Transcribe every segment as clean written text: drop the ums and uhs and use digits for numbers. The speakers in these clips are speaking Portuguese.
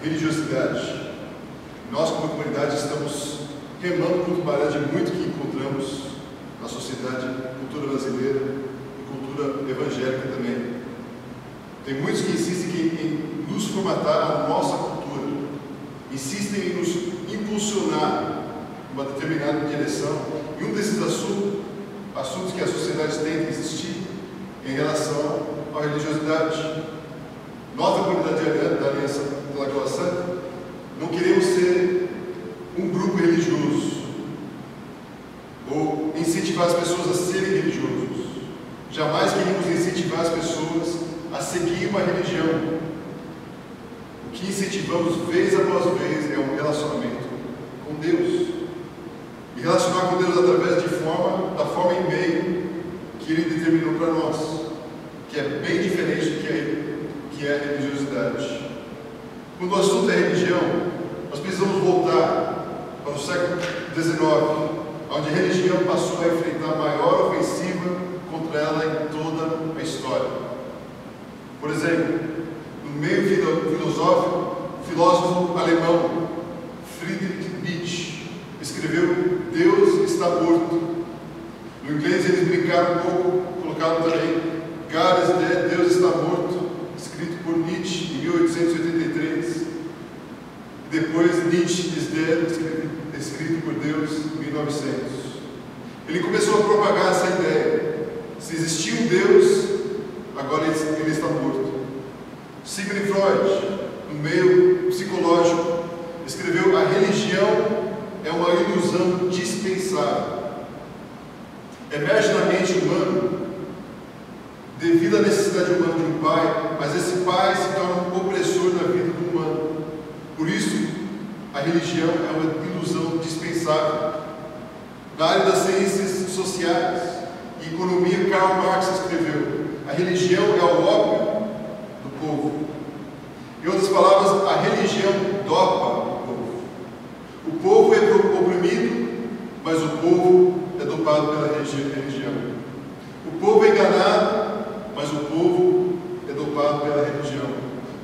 religiosidade. Nós, como comunidade, estamos remando contra uma maré de muito que encontramos na sociedade, cultura brasileira e cultura evangélica também. Tem muitos que insistem em nos formatar a nossa cultura, insistem em nos impulsionar em uma determinada direção, e um desses assuntos que a sociedade tenta insistir em relação à religiosidade. Nós, da comunidade da Aliança da Lagoa Santa, não queremos ser um grupo religioso ou incentivar as pessoas a serem religiosos. Jamais queremos incentivar as pessoas a seguir uma religião. O que incentivamos vez após vez é um relacionamento com Deus. E relacionar com Deus através da forma e meio que Ele determinou para nós, que é bem diferente do que é a religiosidade. Quando o assunto é religião, nós precisamos voltar para o século XIX, onde a religião passou a enfrentar a maior ofensiva contra ela em toda a história. Por exemplo, no meio filosófico, o filósofo alemão Friedrich Nietzsche escreveu "Deus está morto". No inglês eles brincaram um pouco, colocaram também "God is dead", Deus está morto, escrito por Nietzsche em 1883. E depois Nietzsche is dead, escrito por Deus em 1900. Ele começou a propagar essa ideia: se existia um Deus, agora ele está morto. Sigmund Freud, no meio psicológico, escreveu: a religião é uma ilusão dispensável. Emerge na mente humana devido à necessidade humana de um pai, mas esse pai se torna um opressor na vida do humano. Por isso, a religião é uma ilusão dispensável. Na área das ciências sociais e economia, Karl Marx escreveu: a religião é o ópio do povo. Em outras palavras, a religião dopa o povo. O povo é oprimido, mas o povo é dopado pela religião. O povo é enganado, mas o povo é dopado pela religião.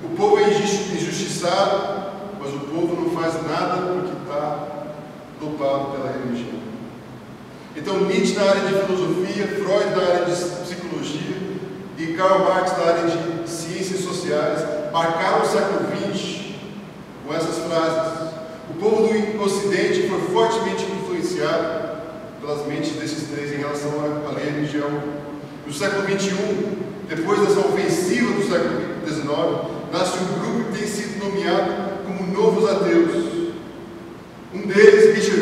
O povo é injustiçado, mas o povo não faz nada porque está dopado pela religião. Então, Nietzsche na área de filosofia, Freud na área de psicologia e Karl Marx na área de ciências sociais marcaram o século XX com essas frases. O povo do Ocidente foi fortemente influenciado pelas mentes desses três em relação à religião. No século XXI, depois dessa ofensiva do século XIX, nasce um grupo que tem sido nomeado como novos ateus. Um deles, Richard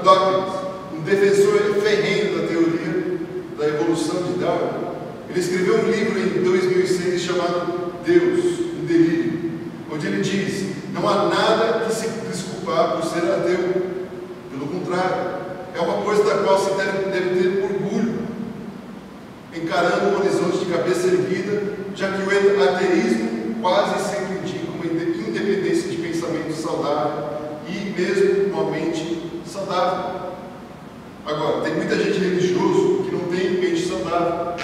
Dawkins, um defensor ferrenho da teoria da evolução de Darwin, ele escreveu um livro em 2006 chamado Deus, um Delírio, onde ele diz: não há nada que se desculpar por ser ateu. Pelo contrário, é uma coisa da qual se deve ter orgulho, encarando o horizonte de cabeça erguida, já que o ateísmo quase sempre indica uma independência de pensamento saudável e mesmo uma mente saudável. Agora, tem muita gente religiosa que não tem mente saudável,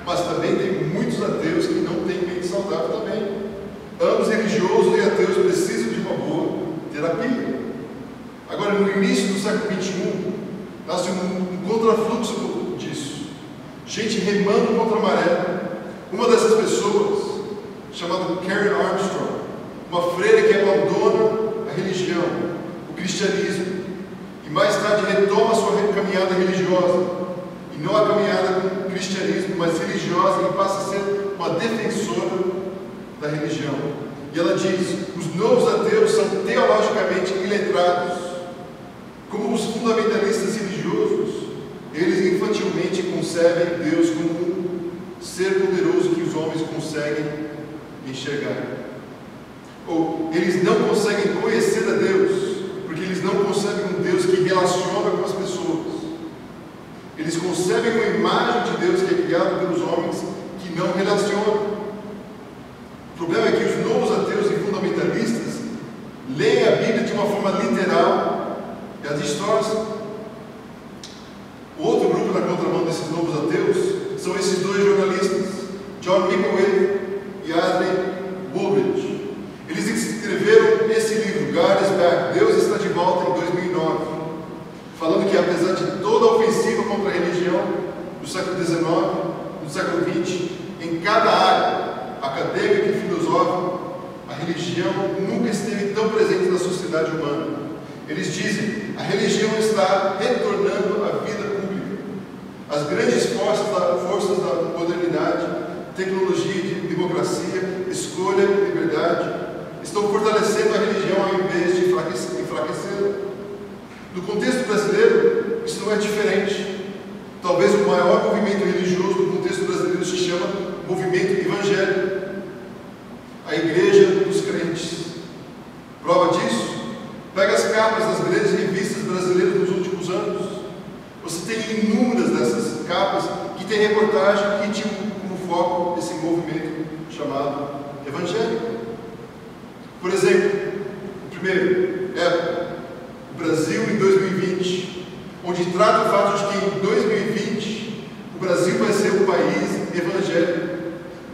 mas também tem muitos ateus que não têm mente saudável também. Ambos, religiosos e ateus, precisam de uma boa terapia. Agora, no início do século XXI, nasce um contrafluxo disso. Gente remando contra a maré. Uma dessas pessoas, chamada Karen Armstrong, uma freira que abandona a religião, o cristianismo, e mais tarde retoma a sua caminhada religiosa, e não a caminhada com o cristianismo, mas religiosa, e passa a ser uma defensora da religião. E ela diz: os novos ateus são teologicamente ilegais letrados, como os fundamentalistas religiosos, eles infantilmente concebem Deus como um ser poderoso que os homens conseguem enxergar. Ou eles não conseguem conhecer a Deus, porque eles não concebem um Deus que relaciona com as pessoas. Eles concebem uma imagem de Deus que é criada pelos homens que não relaciona. O problema é que os novos ateus e fundamentalistas leem a Bíblia de uma forma literal e a distorcem. O outro grupo na contramão desses novos ateus são esses dois jornalistas, John Micaway e Adrian Woolridge. Eles escreveram esse livro, God is Back, Deus está de volta, em 2009, falando que apesar de toda a ofensiva contra a religião do século XIX, do século XX, em cada área acadêmica e filosófica, a religião nunca esteve tão presente na sociedade humana. Eles dizem: a religião está retornando à vida pública. As grandes forças da modernidade, tecnologia e democracia, escolha e liberdade, estão fortalecendo a religião ao invés de enfraquecê-la. No contexto brasileiro, isso não é diferente. Talvez o maior movimento religioso do contexto brasileiro se chama movimento evangélico, a igreja dos crentes. Prova disso? Pega as capas das grandes revistas brasileiras dos últimos anos. Você tem inúmeras dessas capas que tem reportagem que tinham como foco esse movimento chamado evangélico. Por exemplo, o primeiro é o Brasil em 2020, onde trata o fato de que em 2020 o Brasil vai ser um país evangélico.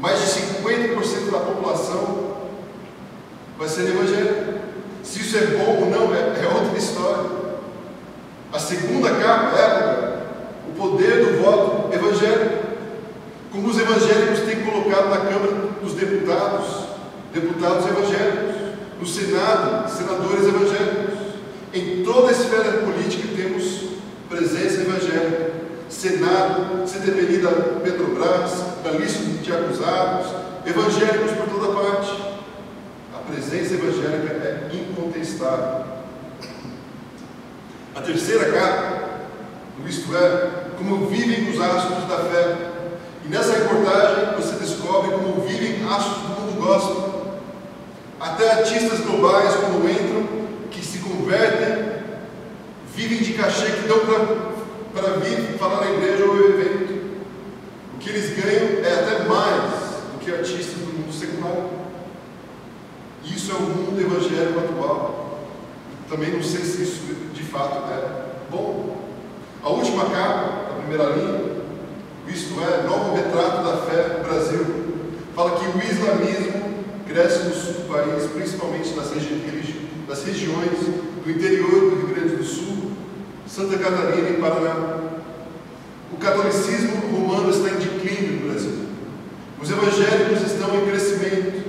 Mais de 50% da população vai ser evangélica. Se isso é bom ou não é outra história. A segunda capa é o poder do voto evangélico. Como os evangélicos têm colocado na Câmara dos Deputados, deputados evangélicos, no Senado, senadores evangélicos. Em toda a esfera política temos presença evangélica. Senado, CTPI da Petrobras, da lista de acusados, evangélicos por toda parte. A presença evangélica é incontestável. A terceira capa, isto é, como vivem os astros da fé. E nessa reportagem você descobre como vivem astros do mundo gospel. Até artistas globais, quando entram, que se convertem, vivem de cachê que dão para vir falar na igreja ou evento. O que eles ganham é até mais do que artistas do mundo secular. Isso é o mundo evangélico atual. Também não sei se isso de fato é bom. A última capa, a primeira linha, isto é, novo retrato da fé no Brasil, fala que o islamismo cresce no sul do país, principalmente nas regiões do interior do Rio Grande do Sul, Santa Catarina e Paraná. O catolicismo romano está em declínio no Brasil. Os evangélicos estão em crescimento.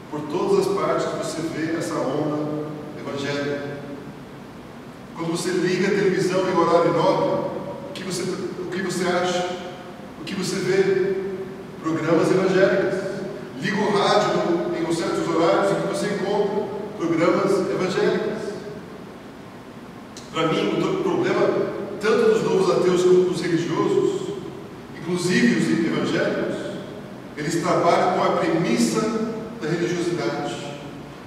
Por todas as partes você vê essa onda evangélica. Quando você liga a televisão em horário nobre, o que você acha? O que você vê? Programas evangélicos. Liga o rádio em certos horários e que você encontra programas evangélicos. Para mim, o problema tanto dos novos ateus como dos religiosos, inclusive os evangélicos, eles trabalham com a premissa da religiosidade.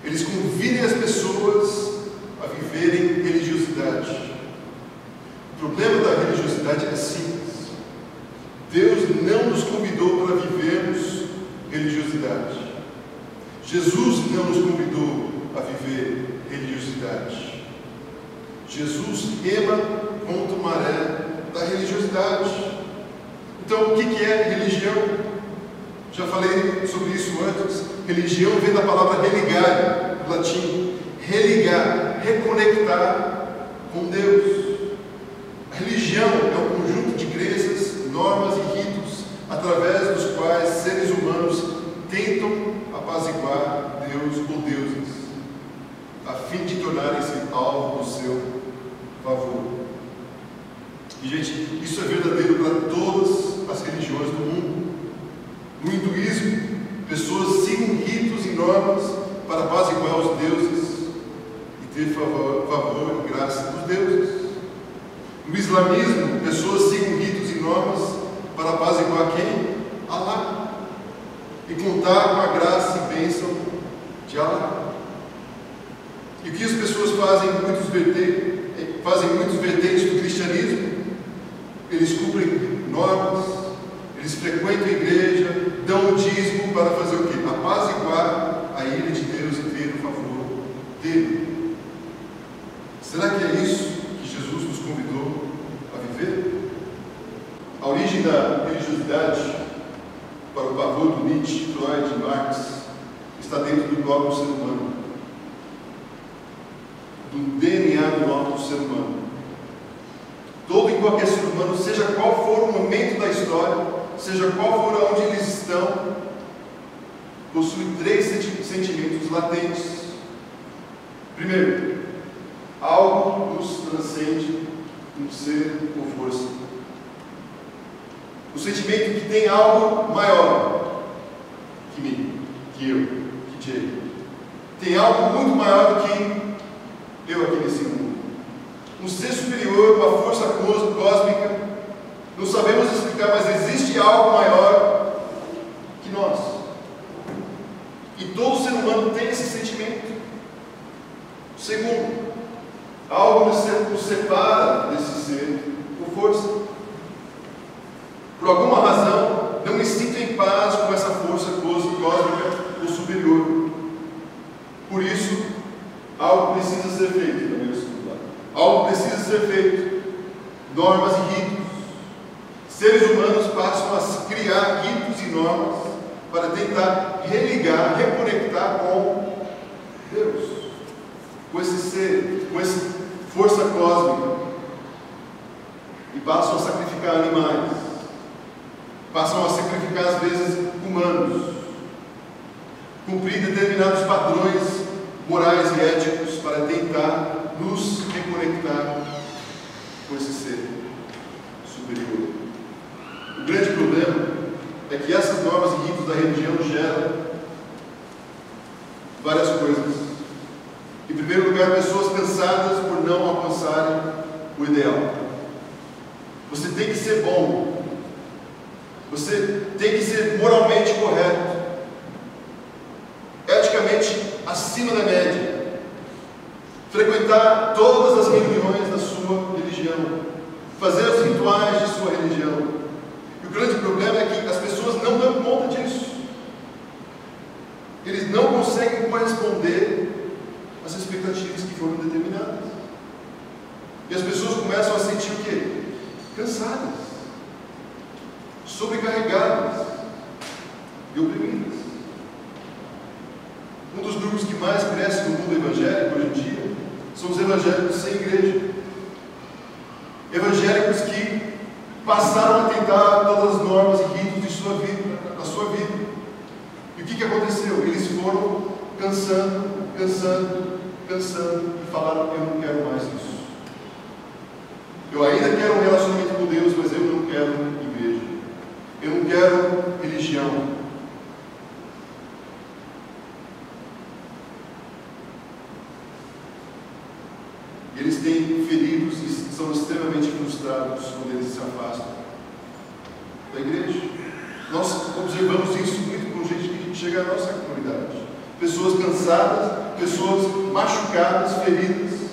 Eles convidam as pessoas a viverem religiosidade. O problema da religiosidade é simples. Deus não nos convidou para vivermos religiosidade. Jesus não nos convidou a viver religiosidade. Jesus rema contra o maré da religiosidade. Então, o que é religião? Já falei sobre isso antes. Religião vem da palavra religare, do latim. Religar, reconectar com Deus. A religião é um conjunto de crenças, normas e ritos através dos quais seres humanos tentam apaziguar Deus ou deuses, a fim de tornarem-se alvo do seu favor. E, gente, isso é verdadeiro para todas as religiões do mundo. No hinduísmo, pessoas seguem ritos e normas para apaziguar os deuses e ter favor e graça dos deuses. No islamismo, pessoas seguem ritos e normas para apaziguar quem? Allah. E contar com a graça e bênção de Allah. E o que as pessoas fazem em muitos vertentes do cristianismo? Eles cumprem normas, eles frequentam a igreja, dão o dízimo para fazer o quê? Apaziguar a ira de Deus e ter o favor dele. Será que é isso que Jesus nos convidou a viver? A origem da religiosidade, para o pavor do Nietzsche, Freud e Marx, está dentro do próprio ser humano, do DNA do nosso ser humano. Todo e qualquer ser humano, seja qual for o momento da história, seja qual for onde eles estão, possui três sentimentos latentes. Primeiro, algo nos transcende, um ser ou força. O sentimento que tem algo maior que mim, que eu, que Jay. Tem algo muito maior do que eu aqui nesse mundo. Um ser superior, uma força cósmica. Não sabemos explicar, mas existe algo maior que nós. E todo ser humano tem esse sentimento. Segundo, algo nos separa desse ser por força. Por alguma razão, não me sinto em paz com essa força cósmica ou superior. Por isso, algo precisa ser feito. Algo precisa ser feito. Normas e ritos. Seres humanos passam a criar ritos e normas para tentar religar, reconectar com Deus, com esse ser, com essa força cósmica. E passam a sacrificar animais. Passam a sacrificar, às vezes, humanos. Cumprir determinados padrões morais e éticos para tentar nos reconectar com esse ser superior. O grande problema é que essas normas e ritos da religião geram várias coisas. Em primeiro lugar, pessoas cansadas por não alcançarem o ideal. Você tem que ser bom. Você tem que ser moralmente correto, eticamente acima da média, frequentar todas as reuniões da sua religião, fazer os rituais de sua religião. E o grande problema é que as pessoas não dão conta disso. Eles não conseguem corresponder às expectativas que foram determinadas. E as pessoas começam a sentir o quê? Cansadas, sobrecarregadas e oprimidas. Um dos grupos que mais cresce no mundo evangélico hoje em dia são os evangélicos sem igreja. Evangélicos que passaram a tentar todas as normas e ritos de sua vida, da sua vida. E o que aconteceu? Eles foram cansando e falaram: eu não quero mais isso. Eu ainda quero um relacionamento com Deus, mas eu não quero igreja. Eu não quero religião. Eles têm feridos e são extremamente frustrados quando eles se afastam da igreja. Nós observamos isso muito com gente que chega à nossa comunidade. Pessoas cansadas, pessoas machucadas, feridas,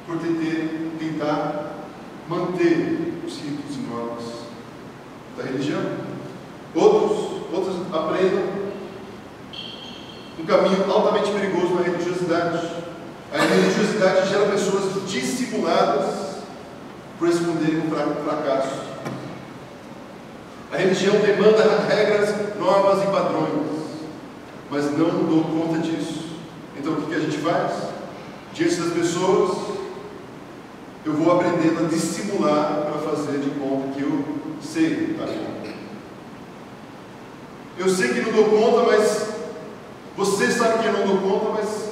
por tentar manter os ritos e normas da religião. Outros aprendem um caminho altamente perigoso na religiosidade. A religiosidade gera pessoas dissimuladas por esconderem o fracasso. A religião demanda regras, normas e padrões, mas não dou conta disso. Então o que a gente faz? Diante das pessoas, eu vou aprendendo a dissimular para fazer de conta que eu sei dar conta. Eu sei que não dou conta, mas você sabe que eu não dou conta, mas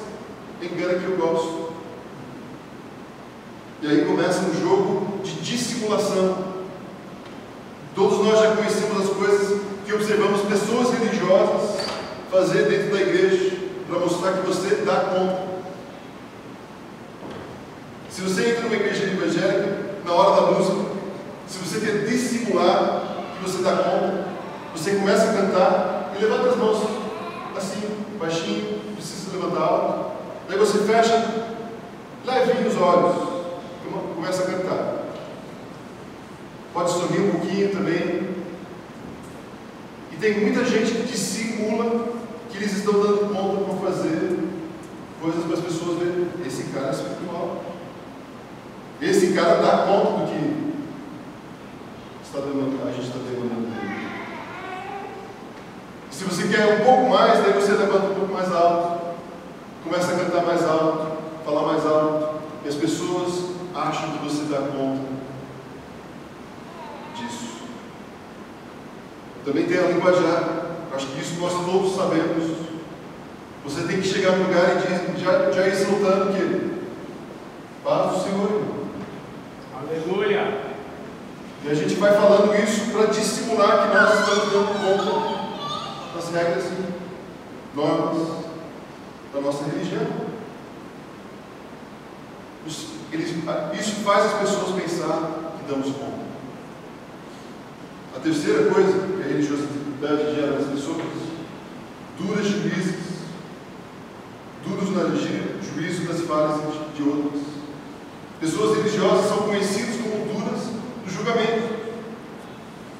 engana que eu gosto. E aí começa um jogo de dissimulação. Todos nós já conhecemos as coisas que observamos pessoas religiosas fazer dentro da igreja para mostrar que você dá conta. Se você entra numa igreja evangélica, na hora da música, se você quer dissimular que você dá conta, você começa a cantar e levanta as mãos assim, baixinho, não precisa levantar alto. Daí você fecha levinho os olhos, começa a cantar. Pode sorrir um pouquinho também. E tem muita gente que dissimula que eles estão dando conta para fazer coisas para as pessoas verem. Esse cara é espiritual. Esse cara dá conta do que a gente está demandando dele. E se você quer um pouco mais, daí você levanta um pouco mais alto, começa a cantar mais alto, falar mais alto, e as pessoas acham que você dá conta disso. Também tem a linguajar. Acho que isso nós todos sabemos. Você tem que chegar no lugar e já ir soltando o quê? Paz do Senhor, irmão. Aleluia! E a gente vai falando isso para dissimular que nós estamos dando conta das regras e normas da nossa religião. Isso faz as pessoas pensar que damos conta. A terceira coisa que a religiosidade gera nas pessoas: duras juízes, duros no juízo das falhas de outras. Pessoas religiosas são conhecidas como duras no julgamento.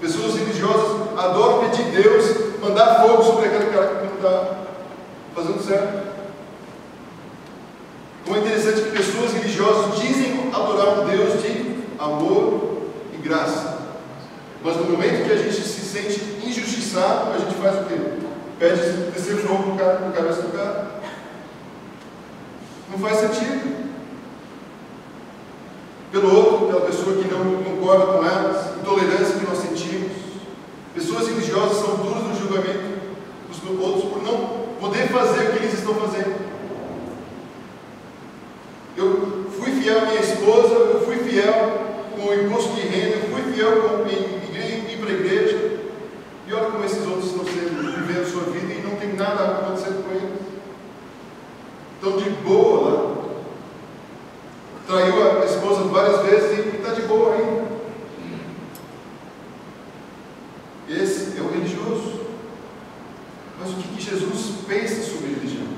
Pessoas religiosas adoram pedir a Deus mandar fogo sobre aquele cara que não está fazendo certo. Como é interessante que pessoas religiosas dizem adorar um Deus de amor e graça, mas no momento que a gente se sente injustiçado, a gente faz o quê? Pede descer fogo no cabeça do cara. Não faz sentido. Pelo outro, pela pessoa que não concorda com elas, intolerância que nós sentimos. Pessoas religiosas são duras no julgamento dos outros por não poder fazer o que eles estão fazendo. Eu fui fiel à minha esposa, eu fui fiel com o imposto de renda, eu fui fiel em ir para a igreja, e olha como esses outros estão vivendo a sua vida e não tem nada acontecendo com eles. Estão de boa lá. Traiu a esposa várias vezes e está de boa ainda. Esse é o religioso. Mas o que Jesus pensa sobre religião?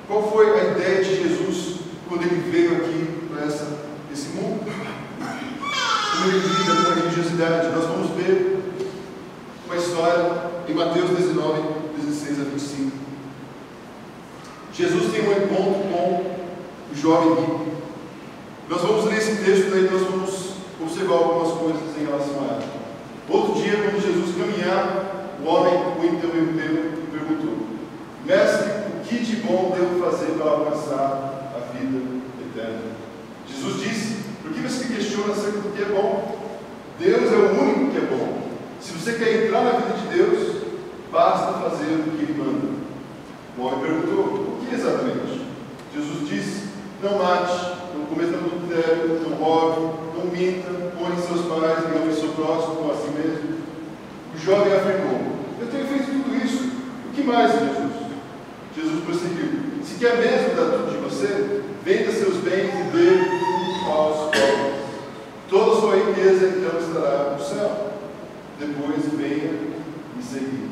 Qual foi a ideia de Jesus quando ele veio aqui para esse mundo? Como ele lida com a religiosidade? Nós vamos ver uma história em Mateus 19, 16 a 25. Jesus tem um encontro com o jovem rico. Nós vamos ler esse texto, daí nós vamos observar algumas coisas em relação a ela. Outro dia, quando Jesus caminhava, o homem o interrompeu e perguntou: Mestre, o que de bom devo fazer para alcançar a vida eterna? Jesus disse: por que você questiona acerca do que é bom? Deus é o único que é bom. Se você quer entrar na vida de Deus, basta fazer o que Ele manda. O homem perguntou: o que exatamente? Jesus disse: não mate, não cometa adultério, não roube, não minta, honre seus pais e ame seu próximo como a si mesmo. O jovem afirmou: eu tenho feito tudo isso, o que mais, Jesus? Jesus prosseguiu: se quer mesmo dar tudo de você, venda seus bens e dê tudo aos pobres. Toda a sua riqueza então estará no céu. Depois venha me seguir.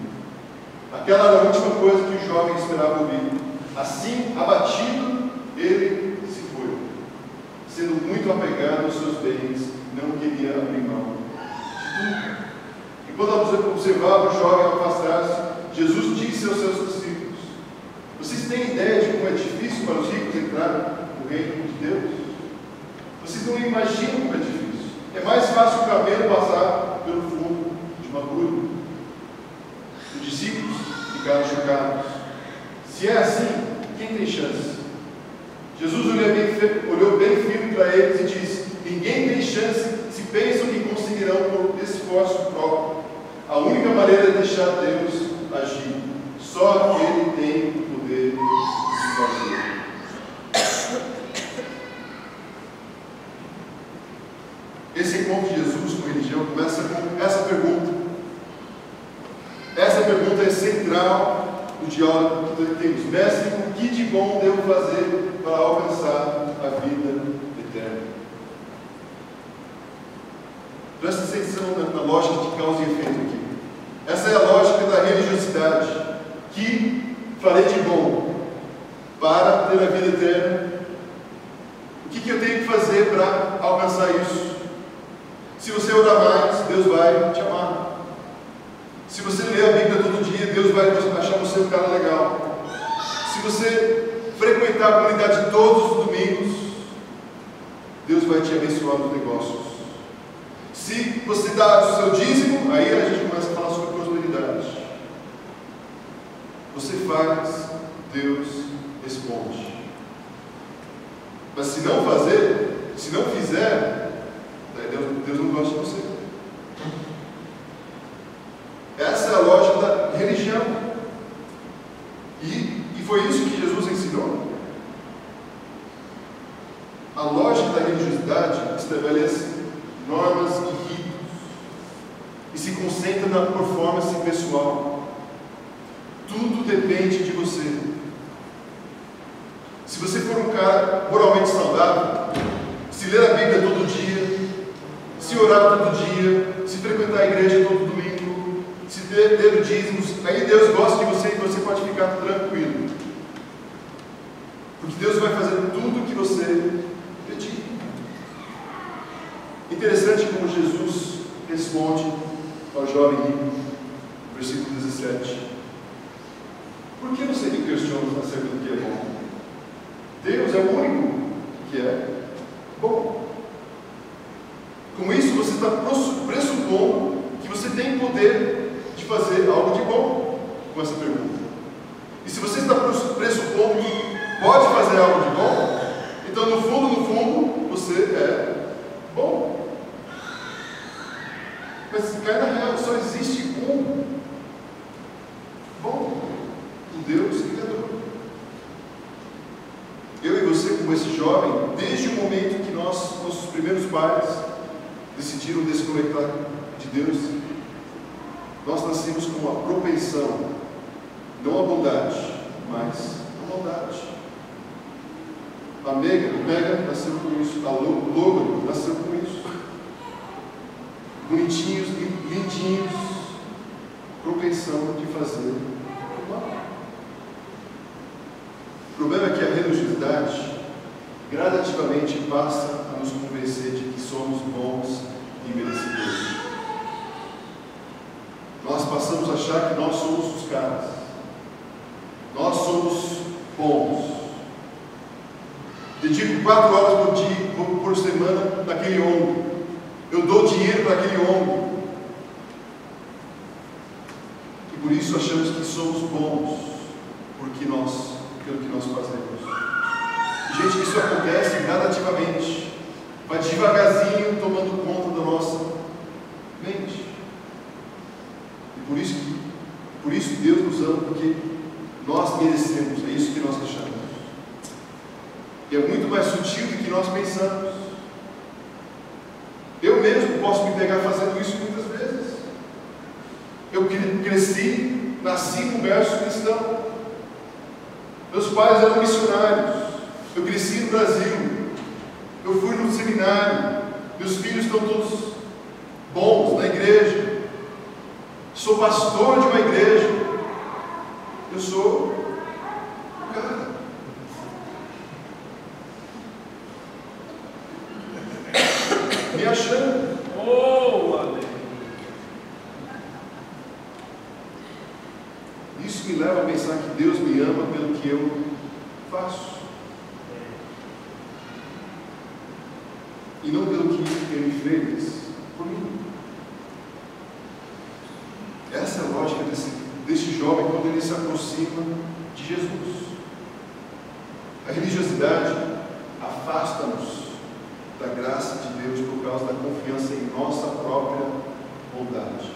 Aquela era a última coisa que o jovem esperava ouvir. Assim, abatido, ele se foi. Sendo muito apegado aos seus bens, não queria abrir mão de tudo. Enquanto observava o jovem afastar-se, Jesus disse aos seus discípulos: vocês têm ideia de como é difícil para os ricos entrar no reino de Deus? Vocês não imaginam como é difícil. É mais fácil o camelo passar pelo fundo de uma agulha. Os discípulos ficaram chocados. Se é assim, quem tem chance? Jesus olhou bem firme para eles e disse: ninguém tem chance se pensam que conseguirão por esforço próprio. A única maneira é deixar Deus agir. Só Ele tem o poder de fazer. Esse encontro de Jesus com a religião começa com essa pergunta. Essa pergunta é central no diálogo que temos. Mestre, o que de bom devo fazer para alcançar a vida Presta atenção na lógica de causa e efeito aqui. Essa é a lógica da religiosidade. Que farei de bom para ter a vida eterna? O que eu tenho que fazer para alcançar isso? Se você orar mais, Deus vai te amar. Se você ler a Bíblia todo dia, Deus vai achar você um cara legal. Se você frequentar a comunidade todos os domingos, Deus vai te abençoar nos negócios. Se você dá o seu dízimo, aí a gente começa a falar sobre prosperidade. Você faz, Deus responde. Mas se não fazer, se não fizer, Deus não gosta de você. Essa é a lógica da religião. E foi isso que Jesus ensinou. A lógica da religiosidade estabelece normas e ritos e se concentra na performance pessoal. Tudo depende de você. Se você for um cara moralmente saudável, se ler a Bíblia todo dia, se orar todo dia, se frequentar a igreja todo domingo, se ter dízimos, aí Deus gosta de você e você pode ficar tranquilo. Porque Deus vai fazer tudo o que você pedir. Interessante como Jesus responde ao jovem rico, versículo 17. Por que você me questiona acerca do que é bom? Deus é o único que é bom. Com isso, você está pressupondo que você tem poder de fazer algo de bom com essa pergunta. E se você está pressupondo que pode fazer algo de bom, então no fundo, você é bom. Mas cai na real, só existe um bom, o Deus Criador. Eu e você, como esse jovem, desde o momento que nossos primeiros pais decidiram desconectar de Deus, nós nascemos com uma propensão, não a bondade, mas a maldade. A Mega nasceu com isso, a Logan nasceu com isso. Bonitinhos, lindinhos, propensão de fazer o mal. O problema é que a religiosidade gradativamente passa a nos convencer de que somos bons e merecedores. Nós passamos a achar que nós somos os caras. Nós somos bons. Dedico 4 horas por semana naquele ONG. Eu dou dinheiro para aquele ONG. E por isso achamos que somos bons pelo que nós fazemos. Gente, isso acontece gradativamente. Vai devagarzinho tomando conta da nossa mente. E por isso Deus nos ama, porque nós merecemos. É isso que nós achamos. E é muito mais sutil do que nós pensamos. Eu mesmo posso me pegar fazendo isso muitas vezes. Eu cresci, nasci num berço cristão. Meus pais eram missionários. Eu cresci no Brasil. Eu fui no seminário. Meus filhos estão todos bons na igreja. Sou pastor de uma igreja. Eu sou um cara. Me achando. Oh, aleluia. Isso me leva a pensar que Deus me ama pelo que eu faço. E não pelo que Ele fez por mim. Essa é a lógica desse jovem quando ele se aproxima de Jesus. A religiosidade afasta-nos da graça de Deus por causa da confiança em nossa própria bondade.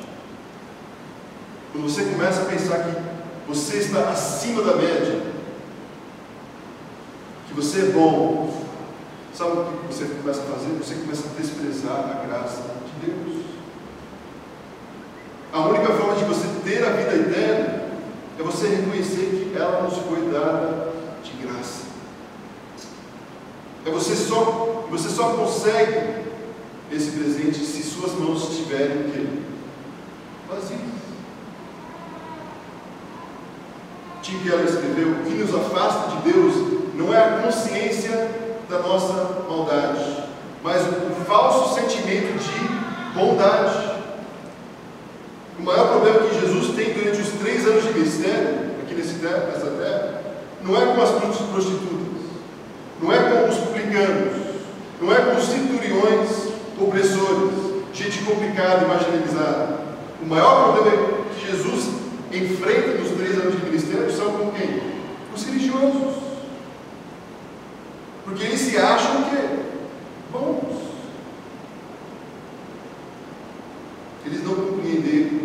Quando você começa a pensar que você está acima da média, que você é bom, sabe o que você começa a fazer? Você começa a desprezar a graça de Deus. A única forma de você ter a vida eterna é você reconhecer que ela nos foi dada de graça. Você só consegue esse presente se sua suas mãos estiverem o quê? Vazias. Tim Keller escreveu: o que nos afasta de Deus não é a consciência da nossa maldade, mas o falso sentimento de bondade. O maior problema que Jesus tem durante os 3 anos de ministério, aqui nessa terra, não é com as prostitutas, não é com os publicanos, não é com os centuriões opressores, gente complicada e marginalizada. O maior problema que Jesus enfrenta nos 3 anos de ministério são com quem? Os religiosos. Porque eles se acham o quê? Bons. Eles não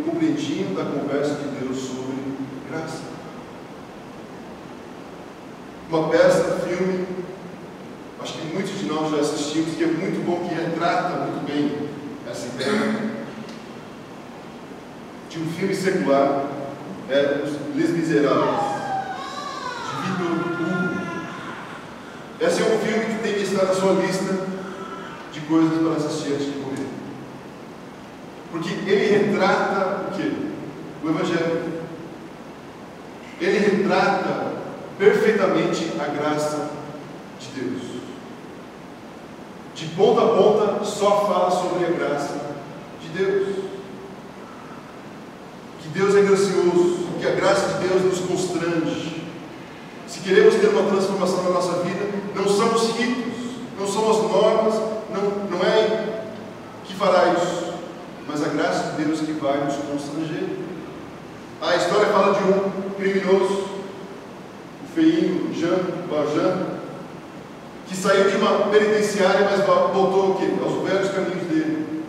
compreendiam da conversa de Deus sobre graça. Uma peça, filme, acho que muitos de nós já assistimos, que é muito bom, que retrata muito bem essa ideia, de um filme secular, Les Misérables, de Victor Hugo. Esse é um filme que tem que estar na sua lista de coisas para assistir antes de morrer. Porque ele retrata o quê? O Evangelho. Ele retrata perfeitamente a graça de Deus. De ponta a ponta, só fala sobre a graça de Deus. Que Deus é gracioso, que a graça de Deus nos constrange. Se queremos ter uma transformação na nossa vida, não somos ritos, não são as normas, não é que fará isso, mas a graça de Deus que vai nos constranger. A história fala de um criminoso, o feinho Jean Valjean, que saiu de uma penitenciária, mas voltou o quê? Aos velhos caminhos dele.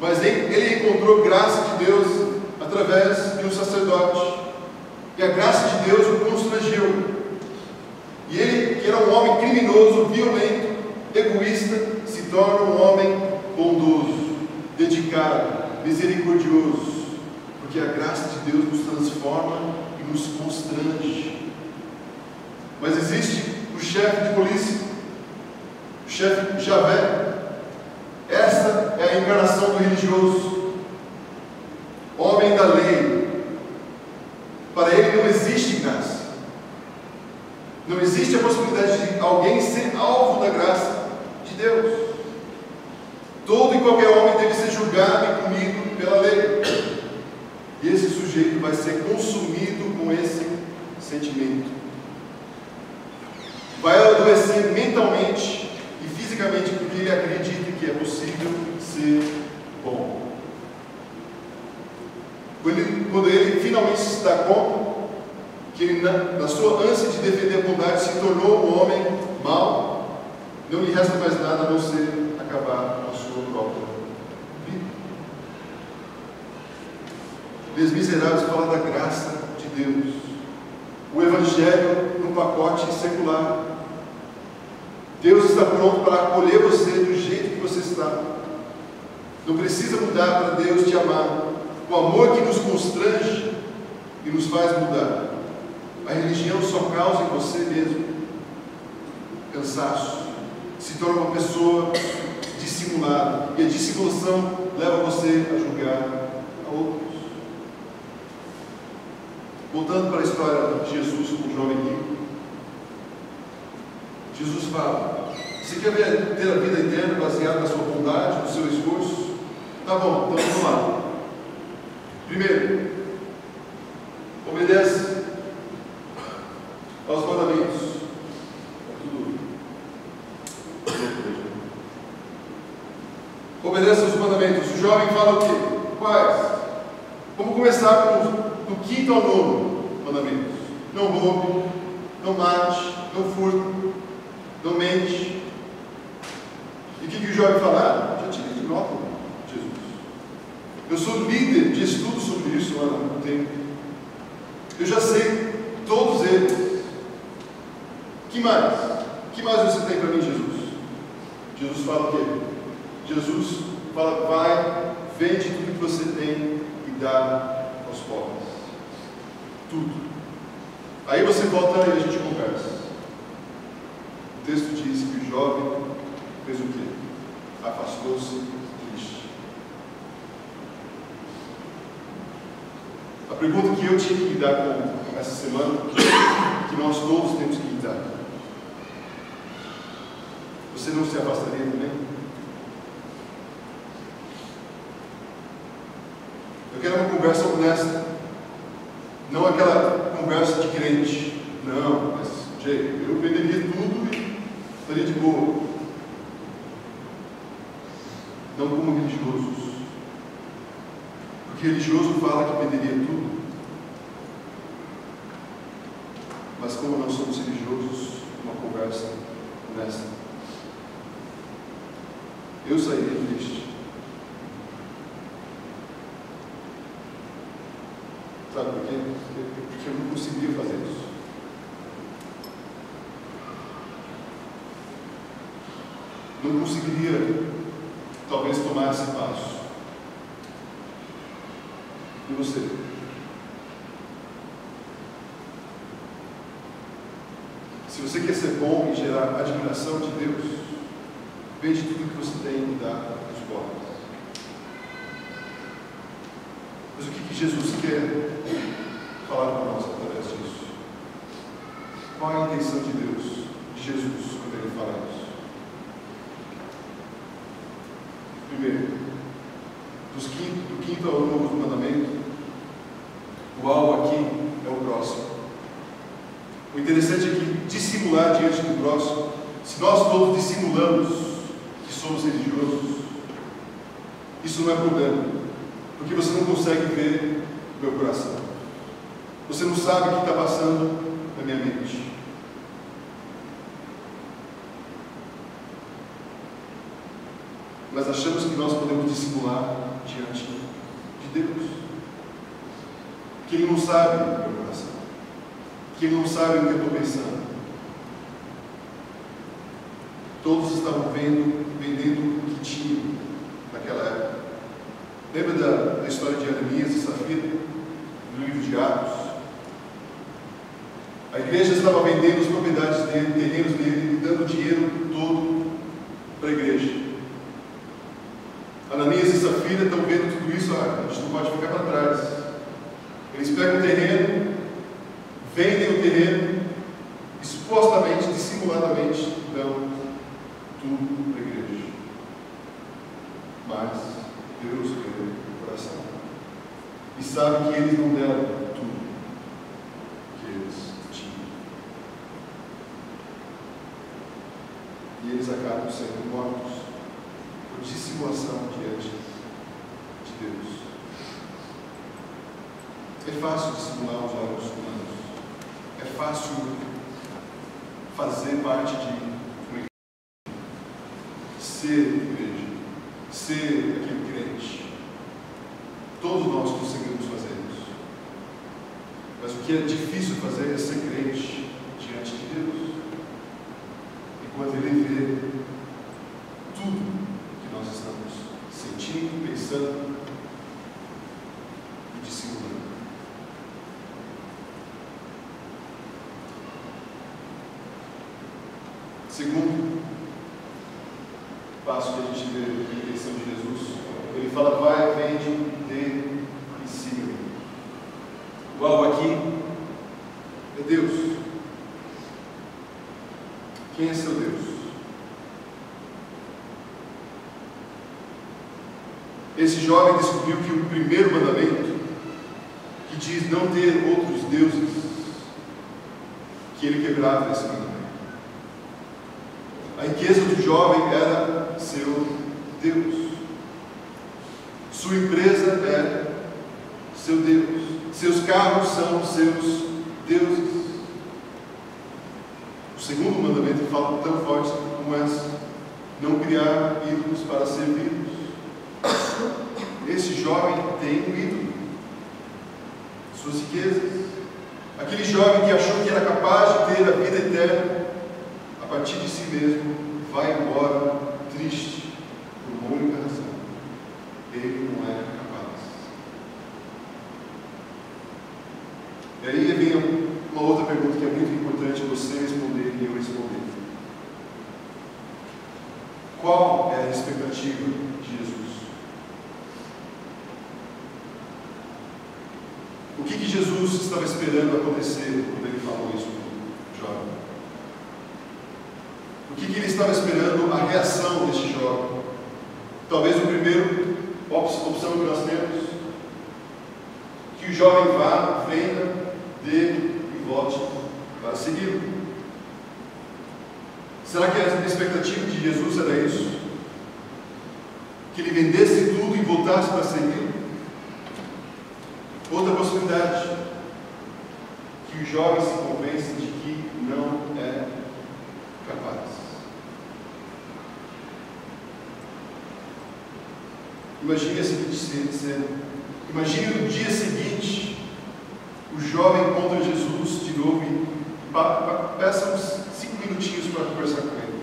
Mas ele encontrou graça de Deus através de um sacerdote. E a graça de Deus o constrangeu. E ele, que era um homem criminoso, violento, egoísta, se torna um homem bondoso, dedicado, misericordioso. Porque a graça de Deus nos transforma e nos constrange. Mas existe o chefe de polícia, o chefe Javé. Essa é a encarnação do religioso, homem da lei. Para ele não existe graça. Não existe a possibilidade de alguém ser alvo da graça de Deus. Todo e qualquer homem deve ser julgado e punido pela lei. E esse sujeito vai ser consumido com esse sentimento. Vai adoecer mentalmente e fisicamente, porque ele acredita que é possível ser bom. Quando ele finalmente se dá conta que ele, na sua ânsia de defender a bondade, se tornou um homem mau, não lhe resta mais nada a não ser acabar com a sua própria vida. Les Miseráveis fala da graça de Deus. O Evangelho no pacote secular. Deus está pronto para acolher você do jeito que você está. Não precisa mudar para Deus te amar. O amor que nos constrange e nos faz mudar. A religião só causa em você mesmo cansaço. Se torna uma pessoa dissimulada. E a dissimulação leva você a julgar a outros. Voltando para a história de Jesus com o jovem rico. Jesus fala: você quer ter a vida eterna baseada na sua bondade, no seu esforço? Tá bom, então vamos lá. Primeiro, obedece aos mandamentos. Obedece aos mandamentos. O jovem fala o quê? Quais? Vamos começar do 5º ao 9º mandamentos. Não roube, não mate, não furte, não mente. E o que o jovem fala? Já tirei de nota, Jesus. Eu sou líder de estudo sobre isso lá no tempo. Eu já sei todos eles. Que mais? Que mais você tem para mim, Jesus? Jesus fala o quê? Jesus fala: vai, vende tudo que você tem e dá aos pobres. Tudo. Aí você volta e a gente conversa. O texto diz que o jovem fez o quê? Afastou-se triste. pergunta que eu tive que lidar com essa semana, que nós todos temos que lidar: você não se afastaria também? Eu quero uma conversa honesta, não aquela conversa de crente. Não, mas Jay, eu venderia tudo e estaria de boa. Não como religiosos, porque religioso fala que venderia tudo, mas como nós somos religiosos, uma conversa honesta. Eu sairia triste. Sabe por quê? Porque eu não conseguia fazer isso. Não conseguiria, talvez, tomar esse passo. E você? Se você quer ser bom e gerar admiração de Deus, vende tudo que você tem e dá aos pobres. Mas o que Jesus quer falar para nós através disso? Qual é a intenção de Deus, de Jesus, quando Ele fala isso? Primeiro, do quinto ao novo mandamento, o alvo aqui é o próximo. O interessante é que dissimular diante do próximo, se nós todos dissimulamos que somos religiosos, isso não é problema, porque você não consegue ver o meu coração. Você não sabe o que está passando na minha mente. Mas achamos que nós podemos dissimular diante de Deus, que Ele não sabe o meu coração, que Ele não sabe o que eu estou pensando. Todos estavam vendendo o que tinham naquela época. Lembra da história de Ananias e Safira, no livro de Atos? A igreja estava vendendo as propriedades dele, terrenos dele, e dando dinheiro todo para a igreja. Ananias e Safira estão vendo tudo isso. A gente não pode ficar para trás. Eles pegam o terreno, vendem o terreno e supostamente, dissimuladamente, dão tudo para a igreja. Mas Deus vê o coração e sabe que eles não deram tudo que eles tinham, e eles acabam sendo mortos por dissimulação diante de Deus. É fácil dissimular os olhos humanos, é fácil fazer parte de uma igreja, ser igreja, ser aquele crente. Todos nós conseguimos fazer isso. Mas o que é difícil fazer é ser crente diante de Deus, enquanto Ele vê tudo que nós estamos sentindo, pensando e dissimulando. Segundo passo que a gente vê a intenção de Jesus, Ele fala: vai, vende, dê e siga-me. O alvo aqui é Deus. Quem é seu Deus? Esse jovem descobriu que o primeiro mandamento, que diz não ter outros deuses, que ele quebrava esse mandamento. A riqueza do jovem era seu Deus. Sua empresa é seu Deus. Seus carros são seus deuses. O segundo mandamento fala tão forte como essa: não criar ídolos para servi-los. Esse jovem tem um ídolo, suas riquezas. Aquele jovem que achou que era capaz de ter a vida eterna a partir de si mesmo, vai embora triste por uma única razão: ele não é capaz. E aí vem uma outra pergunta que é muito importante você responder e eu responder: qual é a expectativa de Jesus? O que Jesus estava esperando acontecer quando ele falou isso para o jovem? O que ele estava esperando a reação deste jovem? Talvez o primeiro opção que nós temos, que o jovem vá, venda, dê e volte para segui-lo. Será que a expectativa de Jesus era isso? Que ele vendesse tudo e voltasse para segui-lo? Outra possibilidade, que o jovem se convence de que não é capaz. Imagine a seguinte cena. Imagine no dia seguinte, o jovem encontra Jesus de novo e peça uns 5 minutinhos para conversar com ele.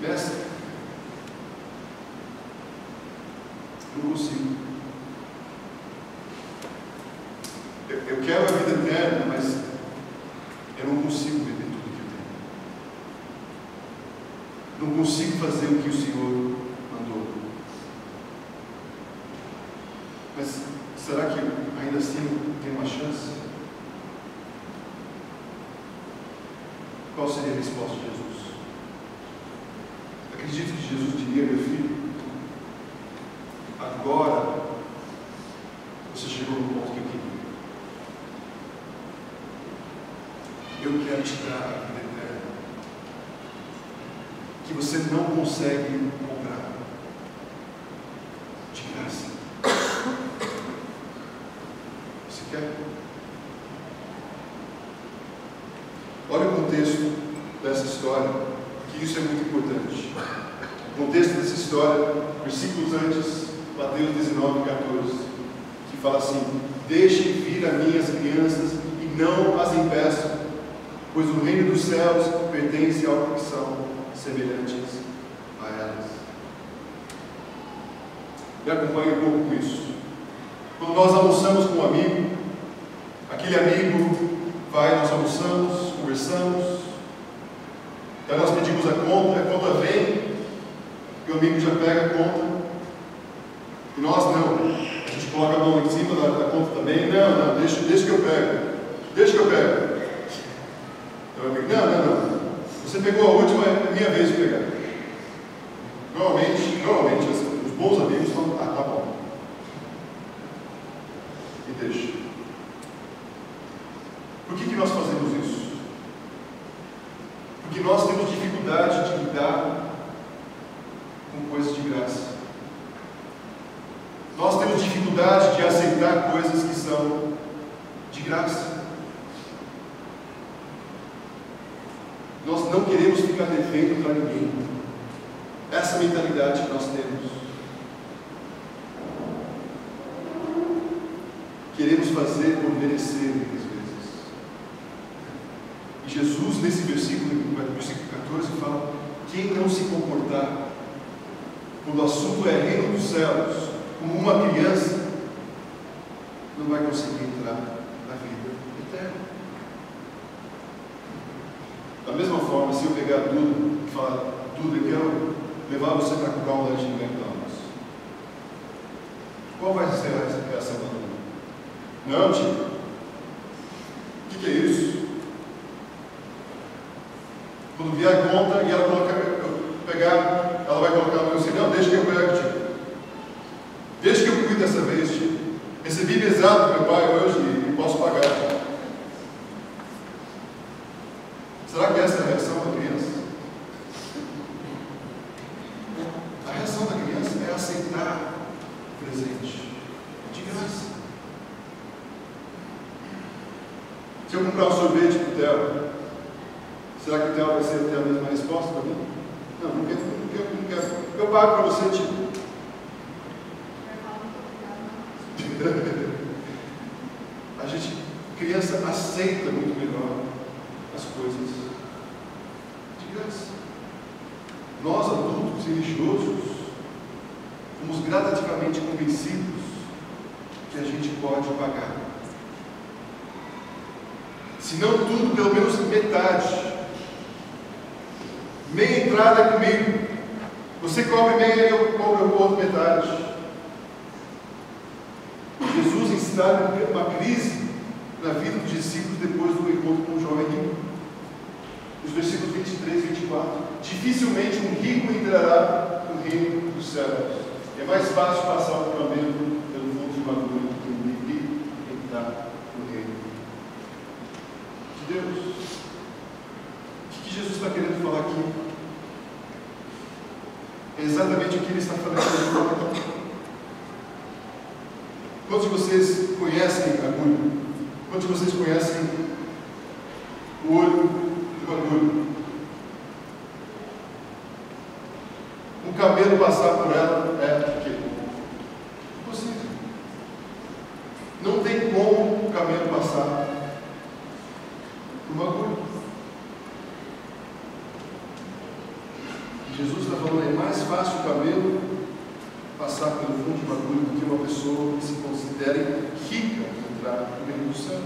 Mestre, eu não consigo. Eu quero a vida eterna, mas eu não consigo viver tudo que eu tenho. Não consigo fazer o que o Senhor mandou. Mas será que ainda assim tem uma chance? Qual seria a resposta de Jesus? Acredito que Jesus diria: meu filho, agora você chegou no ponto que eu queria. Eu quero te dar a vida eterna, que você não consegue comprar de graça. Você quer? Olha o contexto dessa história, que isso é muito importante. O contexto dessa história, versículos antes, Mateus 19:14, que fala assim: deixem vir a mim as crianças e não as impeçam, pois o reino dos céus pertence aos que são semelhantes a elas. Me acompanhe um pouco com isso. Quando nós almoçamos com um amigo, aquele amigo nós almoçamos, conversamos, daí nós pedimos a conta vem, e o amigo já pega a conta, e nós não. A gente coloca a mão em cima da conta também. Não, deixa que eu pego. Deixa que eu pego. Então, amigo, não. Você pegou a última, é minha vez de pegar. Normalmente os bons amigos falam: tá bom. E deixa. Por que nós fazemos isso? Porque nós temos dificuldade de lidar com coisas de graça. Nós temos dificuldade de aceitar coisas que são de graça. Nós não queremos ficar devendo para ninguém. Essa mentalidade que nós temos. Queremos fazer por merecer muitas vezes. E Jesus, nesse versículo 14, fala: quem não se comportar, quando o assunto é reino dos céus, como uma criança, não vai conseguir entrar na vida eterna. Da mesma forma, se eu pegar a Duda e falar: Duda, eu quero levar você para comprar um lanche no McDonald's, qual vai ser a reação da Duda? Não, tio. O que é isso? Quando vier a conta e ela pegar, ela vai colocar no meu assim: não, deixa que eu pego, tio. Deixa que eu cuide dessa vez, tio. Recebi mesado do meu pai hoje e posso pagar. Será que essa é a reação da criança? A reação da criança é aceitar o presente de graça. Se eu comprar um sorvete para o Theo, será que o Theo vai ter a mesma resposta para mim? Não quero. Eu pago para você, tio. A gente, criança, aceita muito melhor as coisas de graça. Nós, adultos e religiosos, fomos gradativamente convencidos que a gente pode pagar. Se não tudo, pelo menos metade. Meia entrada é comigo. Você cobre meia e eu cobro a outra metade. Jesus publicitário uma crise na vida dos discípulos depois do encontro com o jovem rico. Os versículos 23 e 24. Dificilmente um rico entrará no reino dos céus. É mais fácil passar o camelo pelo fundo de uma agulha do que um rico entrar no reino de Deus. O que Jesus está querendo falar aqui? É exatamente o que ele está falando aqui. Quantos de vocês conhecem a agulha? Quantos de vocês conhecem o olho de uma agulha? Um camelo passar por ela é o quê? Impossível. Não tem como o camelo passar por uma agulha. Jesus está falando, é mais fácil o camelo passar pelo fundo de uma agulha do que uma pessoa que se considere rica entrar no reino dos céus.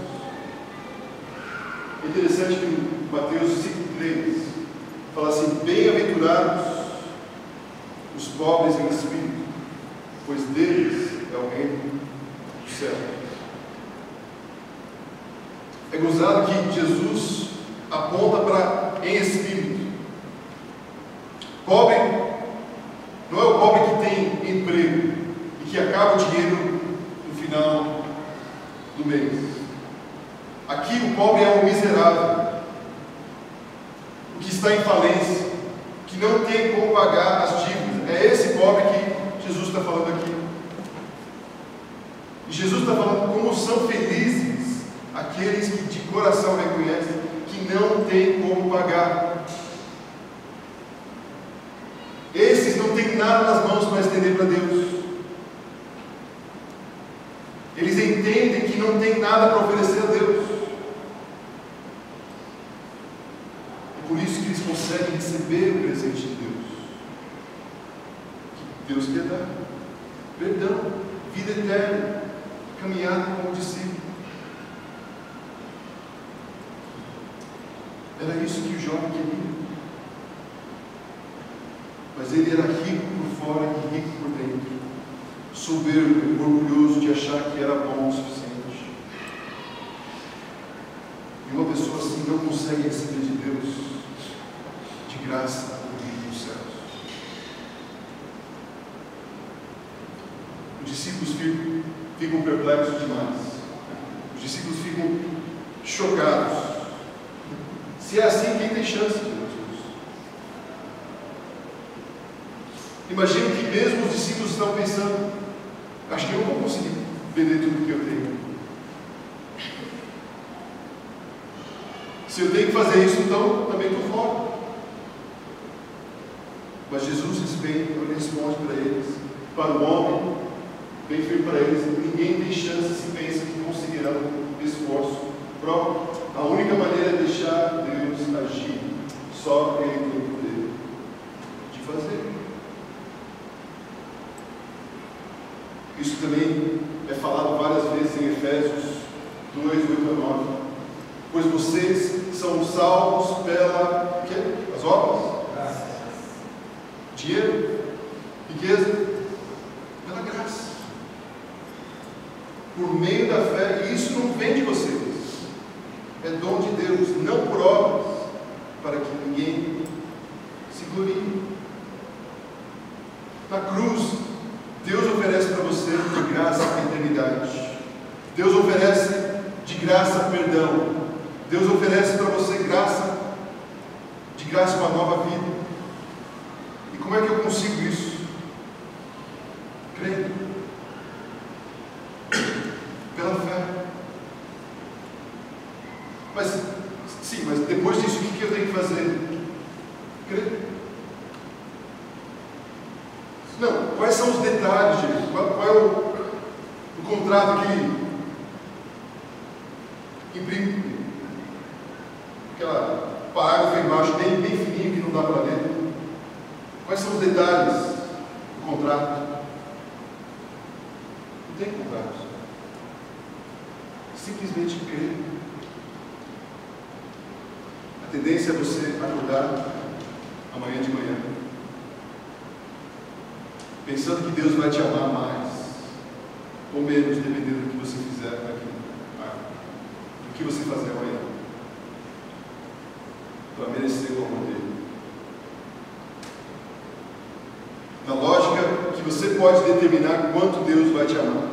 É interessante que em Mateus 5,3 fala assim: bem-aventurados os pobres em espírito, pois deles é o reino do céu. É gozado que Jesus aponta para em espírito. Pobre não é o pobre que tem emprego e que acaba o dinheiro no final do mês. Aqui o pobre é o miserável, o que está em falência, que não tem como pagar as dívidas. É esse pobre que Jesus está falando aqui. E Jesus está falando como são felizes aqueles que de coração reconhecem que não tem como pagar. Esses não têm nada nas mãos para estender para Deus. Eles entendem que não tem nada para oferecer a Deus. É por isso que eles conseguem receber o presente de Deus. Que Deus quer dar perdão, vida eterna, caminhada como discípulo. Era isso que o jovem queria. Mas ele era rico por fora e rico por dentro, soberbo, orgulhoso de achar que era bom o suficiente. E uma pessoa assim não consegue receber de Deus de graça o reino dos céus. Os discípulos ficam perplexos demais. Os discípulos ficam chocados. Se é assim, quem tem chance de Deus? Imagino que mesmo os discípulos estão pensando: acho que eu não vou conseguir vender tudo que eu tenho. Se eu tenho que fazer isso, então também estou fora. Mas Jesus responde para eles, para o homem, bem feito para eles: ninguém tem chance se pensa que conseguirá um esforço próprio. A única maneira é deixar Deus agir. Só Ele tem o poder de fazer. Isso também é falado várias vezes em Efésios 2, 8 a 9. Pois vocês são salvos pela... as obras? Graça. Dinheiro? Riqueza? Pela graça. Por meio da fé. E isso não vem de vocês. É dom de Deus, não por obras, para que ninguém se glorie. Na cruz, Deus oferece para você de graça a eternidade. Deus oferece de graça perdão. Deus oferece para você de graça uma nova vida. E como é que eu consigo isso? Crendo. Pela fé. Mas depois disso, o que eu tenho que fazer? Crer. Não, quais são os detalhes, gente? Qual é o contrato que imprime? Aquela parágrafo embaixo, bem fininho, que não dá para ler. Quais são os detalhes do contrato? Não tem contrato. Simplesmente crer. A tendência é você acordar amanhã de manhã pensando que Deus vai te amar mais ou menos, dependendo do que você fizer aqui, do que você fazer amanhã, para merecer o amor dele. Na lógica que você pode determinar quanto Deus vai te amar.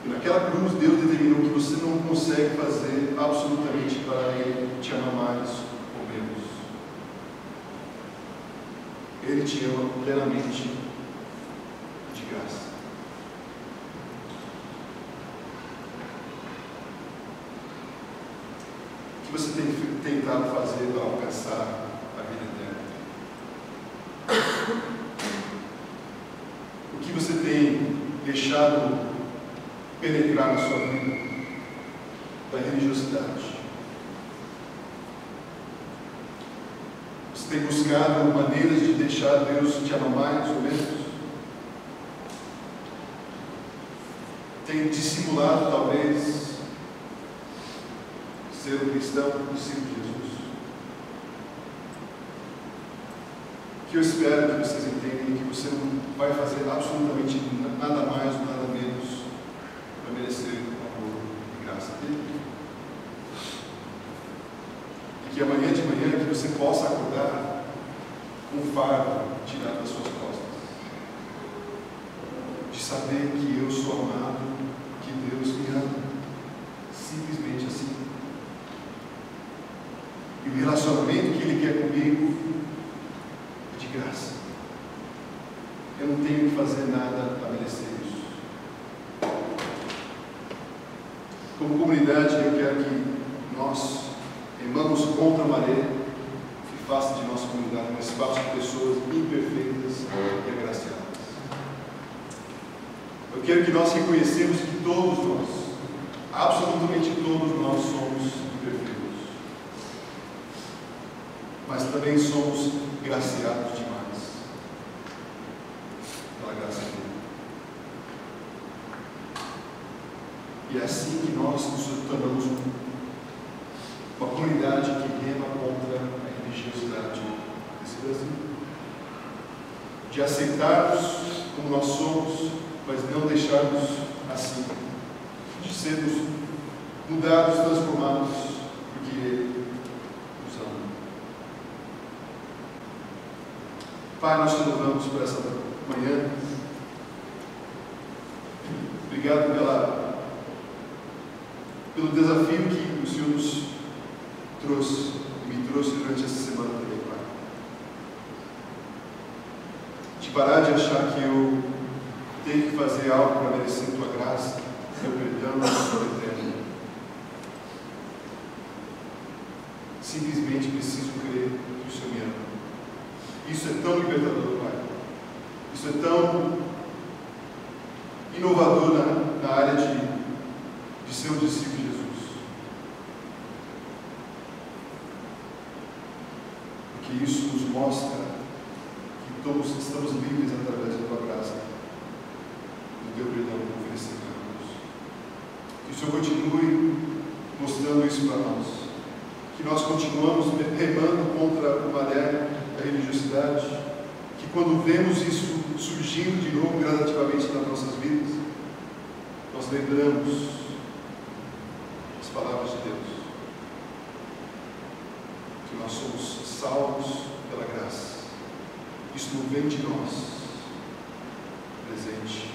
E naquela cruz, Deus determinou que você não consegue fazer absolutamente para Ele te amar mais ou menos. Ele te ama plenamente, de graça. O que você tem tentado fazer para alcançar a vida eterna? O que você tem deixado penetrar na sua vida da religiosidade? Você tem buscado maneiras de deixar Deus te amar mais ou menos? Tem dissimulado, talvez, ser um cristão, discípulo de Jesus? O que eu espero que vocês entendam é que você não vai fazer absolutamente nada mais ou nada menos para merecer o amor e graça dele. E que amanhã de manhã que você possa acordar com um fardo tirado das suas costas, de saber que eu sou amado, que Deus me ama, simplesmente assim. E o relacionamento que Ele quer comigo é de graça. Eu não tenho que fazer nada para merecer isso. Como comunidade, eu quero que nós remamos contra a maré e faça de nossa comunidade um espaço de pessoas imperfeitas e agraciadas. Eu quero que nós reconhecemos que todos nós, absolutamente todos nós, somos imperfeitos. Mas também somos graciados demais pela graça dele. E é assim que nós nos tornamos uma comunidade que rema contra a religiosidade desse Brasil. De aceitarmos como nós somos, mas não deixarmos assim. De sermos mudados, transformados, porque Ele nos ama. Pai, nós te louvamos por essa manhã. Obrigado pelo desafio que o Senhor nos trouxe, me trouxe durante essa semana também, Pai. De parar de achar que eu tenho que fazer algo para merecer Tua graça, Teu perdão, Teu eterno. Simplesmente preciso crer que o Senhor me ama. Isso é tão libertador, Pai. Isso é tão inovador na área de ser um discípulo de Jesus. Porque isso nos mostra que todos estamos livres através da Tua graça, do Teu perdão oferecido a nós. Que o Senhor continue mostrando isso para nós. Que nós continuamos remando contra o maré da religiosidade, que quando vemos isso surgindo de novo gradativamente nas nossas vidas, nós lembramos as palavras de Deus, que nós somos salvos pela graça. Isso não vem de nós, presente